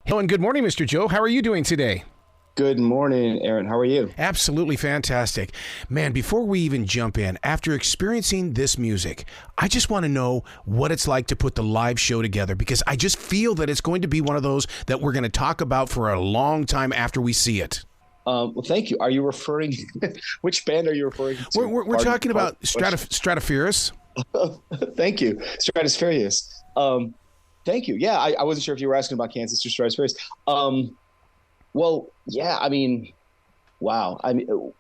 Hello and good morning, Mr. Joe. How are you doing today? Good morning, Aaron. How are you? Absolutely fantastic. Man, before we even jump in, after experiencing this music, I just want to know what it's like to put the live show together, because I just feel that it's going to be one of those that we're going to talk about for a long time after we see it. Well, thank you. Are you referring, which band are you referring to? We're talking about Stratospheerius. Thank you. Stratospheerius. Thank you. Yeah, I wasn't sure if you were asking about Kansas or Stratospheerius. Well, yeah, I mean, wow. I mean,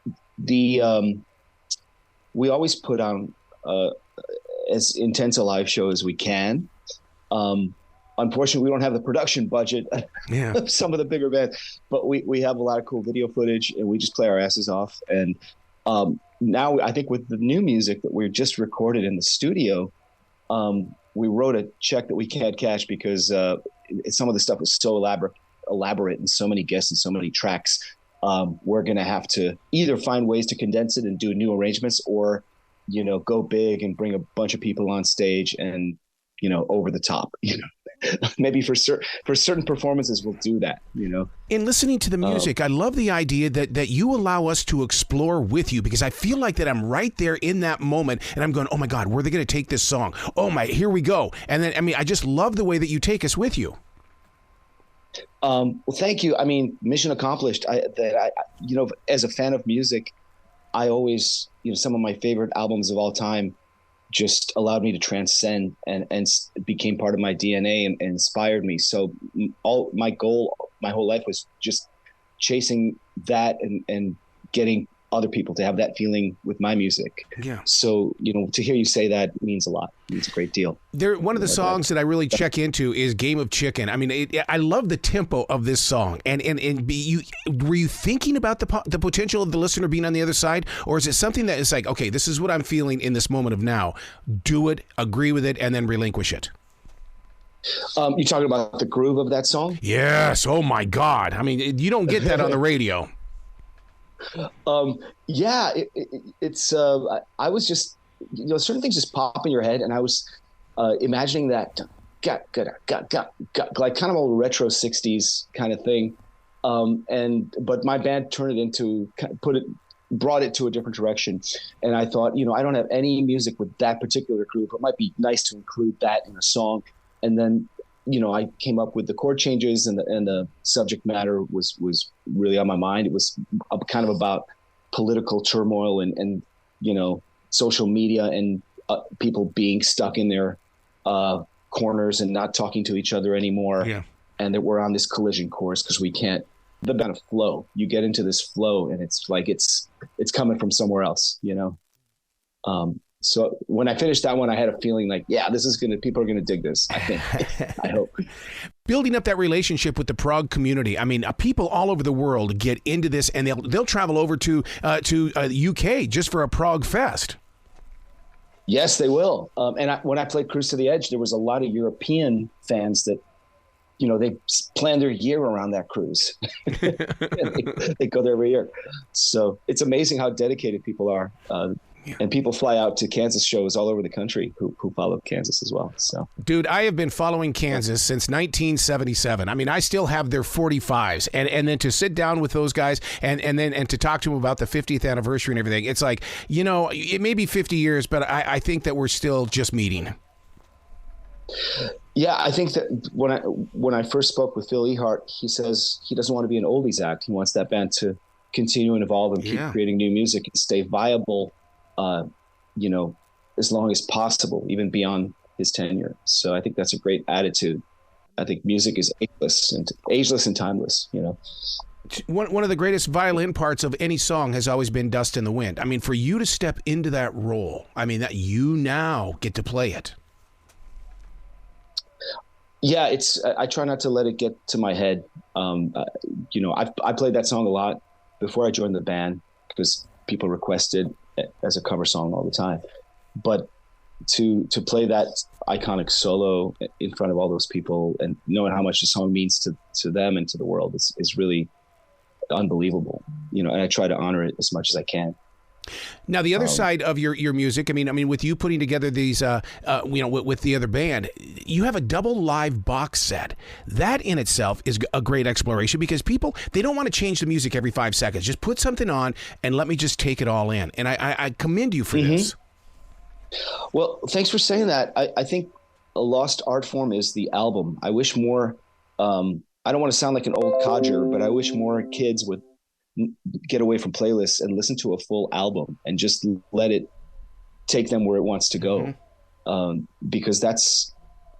we always put on as intense a live show as we can. Unfortunately, we don't have the production budget of some of the bigger bands, but we have a lot of cool video footage, and we just play our asses off. And now I think with the new music that we just recorded in the studio, we wrote a check that we can't cash because some of the stuff was so elaborate and so many guests and so many tracks. We're going to have to either find ways to condense it and do new arrangements, or, go big and bring a bunch of people on stage and, over the top, maybe for certain performances, we'll do that, In listening to the music, I love the idea that you allow us to explore with you, because I feel like that I'm right there in that moment and I'm going, oh my God, where are they going to take this song? Oh my, here we go. And then, I just love the way that you take us with you. Well, thank you. I mean, mission accomplished. As a fan of music, I always, some of my favorite albums of all time just allowed me to transcend and became part of my DNA and inspired me. So all my goal, my whole life was just chasing that and getting other people to have that feeling with my music. Yeah. So, to hear you say that means a lot. It means a great deal. One of the songs that I really check into is Game of Chicken. I mean, I love the tempo of this song. And were you thinking about the potential of the listener being on the other side? Or is it something that is like, okay, this is what I'm feeling in this moment of now. Do it, agree with it, and then relinquish it? You talking about the groove of that song? Yes. Oh my God. I mean, you don't get that on the radio. Yeah, it's I was just, certain things just pop in your head, and I was imagining that like kind of old retro 60s kind of thing. But my band turned it into, brought it to a different direction. And I thought, I don't have any music with that particular group. It might be nice to include that in a song. And then, I came up with the chord changes, and the subject matter was really on my mind. It was kind of about political turmoil and social media and people being stuck in their corners and not talking to each other anymore. Yeah. And that we're on this collision course because we can't. The kind of flow. You get into this flow, and it's like it's coming from somewhere else. So when I finished that one, I had a feeling like, yeah, people are going to dig this, I think. I hope. Building up that relationship with the Prog community. I mean, people all over the world get into this, and they'll travel over to UK just for a Prog fest. Yes, they will. When I played Cruise to the Edge, there was a lot of European fans that, they plan their year around that cruise. They go there every year. So it's amazing how dedicated people are. Yeah. And people fly out to Kansas shows all over the country who follow Kansas as well. So, dude, I have been following Kansas since 1977. I mean, I still have their 45s, and then to sit down with those guys and to talk to them about the 50th anniversary and everything. It's like, it may be 50 years, but I think that we're still just meeting. Yeah, I think that when I first spoke with Phil Ehart, he says he doesn't want to be an oldies act. He wants that band to continue and evolve and keep creating new music and stay viable. As long as possible, even beyond his tenure. So I think that's a great attitude. I think music is ageless and timeless, One of the greatest violin parts of any song has always been Dust in the Wind. I mean, for you to step into that role, I mean, that you now get to play it. Yeah, I try not to let it get to my head. I played that song a lot before I joined the band because people requested as a cover song all the time, but to play that iconic solo in front of all those people and knowing how much the song means to them and to the world is really unbelievable, and I try to honor it as much as I can. Now, the other side of your music, I mean, with you putting together these, with the other band, you have a double live box set. That in itself is a great exploration because people, they don't want to change the music every 5 seconds. Just put something on and let me just take it all in. And I commend you for this. Well, thanks for saying that. I think a lost art form is the album. I wish more, I don't want to sound like an old codger, but I wish more kids would get away from playlists and listen to a full album and just let it take them where it wants to go. Because that's,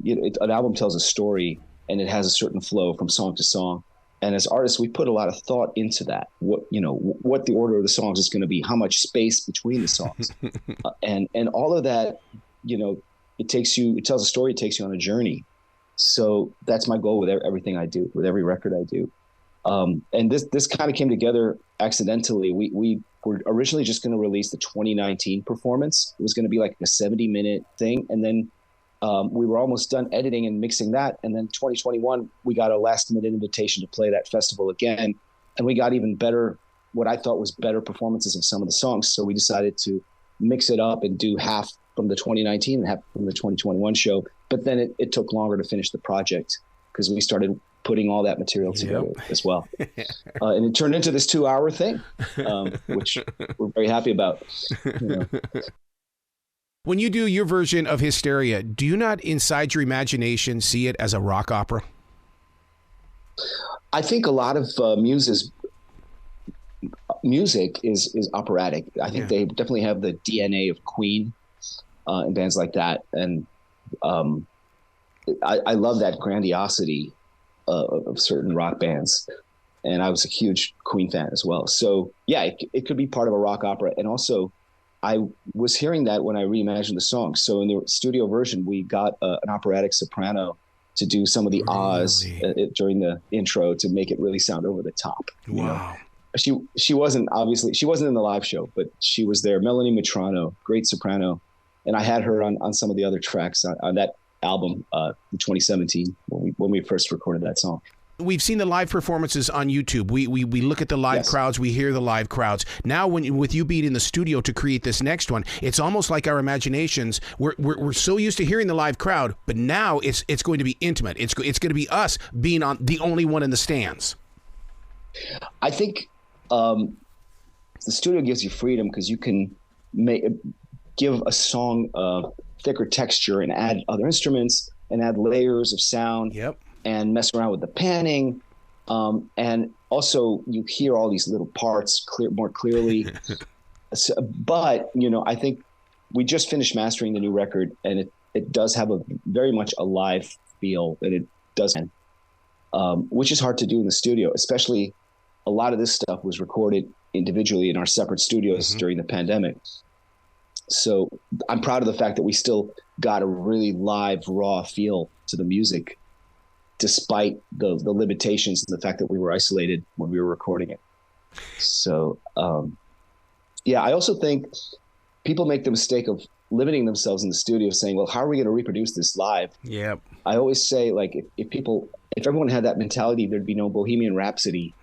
an album tells a story and it has a certain flow from song to song. And as artists, we put a lot of thought into that. What the order of the songs is going to be, how much space between the songs, and all of that. It tells a story. It takes you on a journey. So that's my goal with everything I do, with every record I do. And this kind of came together accidentally. We were originally just going to release the 2019 performance. It was going to be like a 70-minute thing. And then we were almost done editing and mixing that. And then 2021, we got a last-minute invitation to play that festival again. And we got even better, what I thought was better performances of some of the songs. So we decided to mix it up and do half from the 2019 and half from the 2021 show. But then it took longer to finish the project because we started putting all that material together as well. And it turned into this 2-hour thing, which we're very happy about. When you do your version of Hysteria, do you not inside your imagination see it as a rock opera? I think a lot of Muse's music is operatic. I think they definitely have the DNA of Queen and bands like that. And I love that grandiosity of certain rock bands. And I was a huge Queen fan as well. So yeah, it could be part of a rock opera. And also I was hearing that when I reimagined the song. So in the studio version, we got an operatic soprano to do some of the ahs during the intro to make it really sound over the top. Wow. She wasn't in the live show, but she was there. Melanie Matrano, great soprano. And I had her on some of the other tracks on that album, the 2017, when we first recorded that song. We've seen the live performances on YouTube. We look at the live crowds. We hear the live crowds. Now, with you being in the studio to create this next one, it's almost like our imaginations. We're so used to hearing the live crowd, but now it's going to be intimate. It's going to be us being on the only one in the stands. I think the studio gives you freedom because you can give a song thicker texture and add other instruments and add layers of sound. And mess around with the panning. And also you hear all these little parts more clearly. But, I think we just finished mastering the new record and it does have a very much a live feel that it does, which is hard to do in the studio, especially a lot of this stuff was recorded individually in our separate studios during the pandemic. So I'm proud of the fact that we still got a really live, raw feel to the music, despite the limitations and the fact that we were isolated when we were recording it. So, I also think people make the mistake of limiting themselves in the studio saying, well, how are we going to reproduce this live? I always say, like, if everyone had that mentality, there'd be no Bohemian Rhapsody,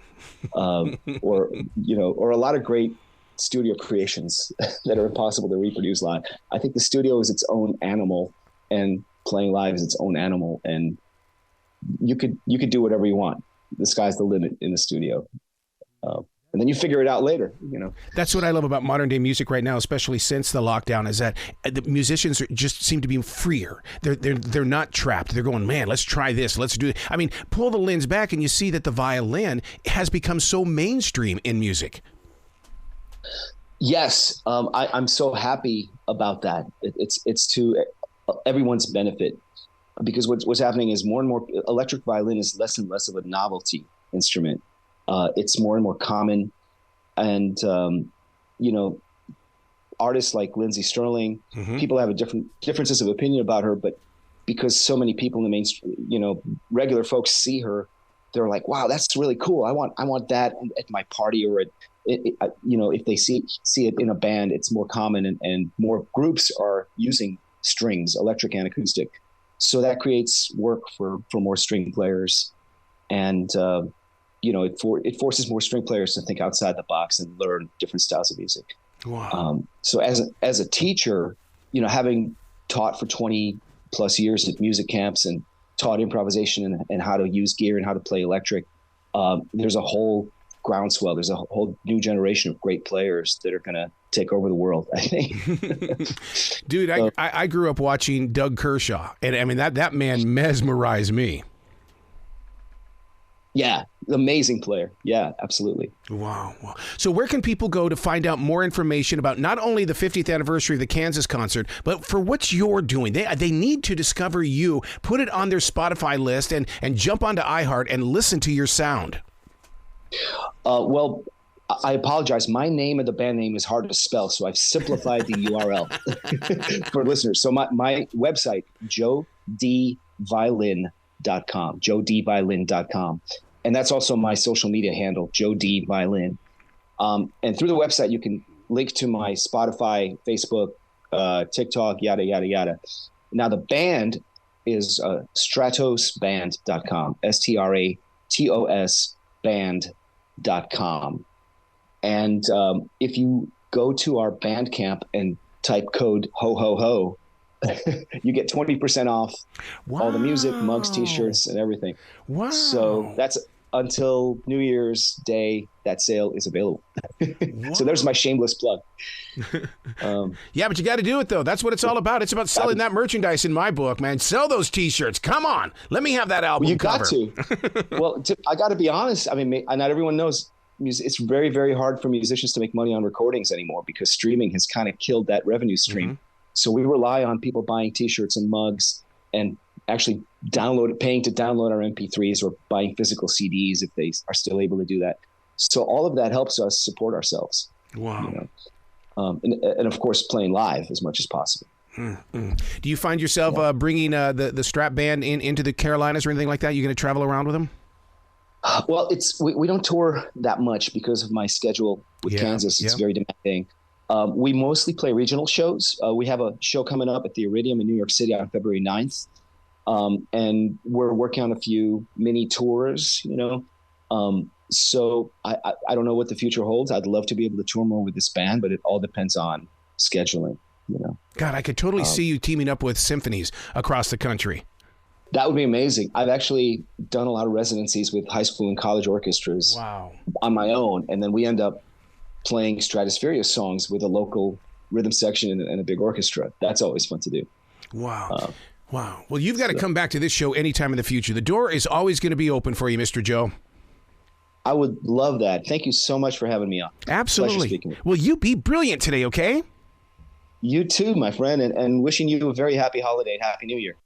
or a lot of great studio creations that are impossible to reproduce live. I think the studio is its own animal and playing live is its own animal. And you could do whatever you want. The sky's the limit in the studio. And then you figure it out later, That's what I love about modern day music right now, especially since the lockdown, is that the musicians just seem to be freer. They're not trapped. They're going, man, let's try this. Let's do it. I mean, pull the lens back and you see that the violin has become so mainstream in music. Yes. I'm so happy about that. It's to everyone's benefit. Because what's happening is more and more electric violin is less and less of a novelty instrument. It's more and more common. And, artists like Lindsey Sterling, people have differences of opinion about her, but because so many people in the mainstream, regular folks see her, they're like, wow, that's really cool. I want that at my party or if they see it in a band, it's more common and more groups are using strings, electric and acoustic. So that creates work for more string players, and it forces more string players to think outside the box and learn different styles of music. Wow. So as a teacher, you know, having taught for 20 plus years at music camps and taught improvisation and how to use gear and how to play electric, there's a whole groundswell. There's a whole new generation of great players that are going to take over the world, I think. Dude, I grew up watching Doug Kershaw, and I mean, that man mesmerized me. Yeah, amazing player. Yeah, absolutely. Wow. So where can people go to find out more information about not only the 50th anniversary of the Kansas concert, but for what you're doing? They need to discover you, put it on their Spotify list, and jump onto iHeart and listen to your sound. Well, I apologize. My name and the band name is hard to spell, so I've simplified the URL for listeners. So my website, joedviolin.com, joedviolin.com. And that's also my social media handle, Joe D Violin. And through the website, you can link to my Spotify, Facebook, TikTok, yada, yada, yada. Now, the band is stratosband.com, STRATOS band.com. And if you go to our Bandcamp and type code ho, ho, ho, you get 20% off all the music, mugs, t-shirts, and everything. Wow. So that's until New Year's Day, that sale is available. So there's my shameless plug. Yeah, but you got to do it, though. That's what it's all about. It's about selling that merchandise in my book, man. Sell those T-shirts. Come on. Let me have that album cover. You got to. Well, I got to be honest. I mean, not everyone knows. It's very, very hard for musicians to make money on recordings anymore because streaming has kind of killed that revenue stream. Mm-hmm. So we rely on people buying T-shirts and mugs and actually paying to download our MP3s or buying physical CDs if they are still able to do that. So all of that helps us support ourselves. Wow. You know? And of course, playing live as much as possible. Mm-hmm. Do you find yourself bringing the Strat band into the Carolinas or anything like that? You going to travel around with them? Well, we don't tour that much because of my schedule with Kansas. It's very demanding. We mostly play regional shows. We have a show coming up at the Iridium in New York City on February 9th. And we're working on a few mini tours, you know. So I don't know what the future holds. I'd love to be able to tour more with this band, but it all depends on scheduling, you know. God, I could totally see you teaming up with symphonies across the country. That would be amazing. I've actually done a lot of residencies with high school and college orchestras on my own. And then we end up playing Stratospheerius songs with a local rhythm section and a big orchestra. That's always fun to do. Wow. Wow. Well, you've got to come back to this show anytime in the future. The door is always going to be open for you, Mr. Joe. I would love that. Thank you so much for having me on. Absolutely. Well, you be brilliant today, okay? You too, my friend, and wishing you a very happy holiday and Happy New Year.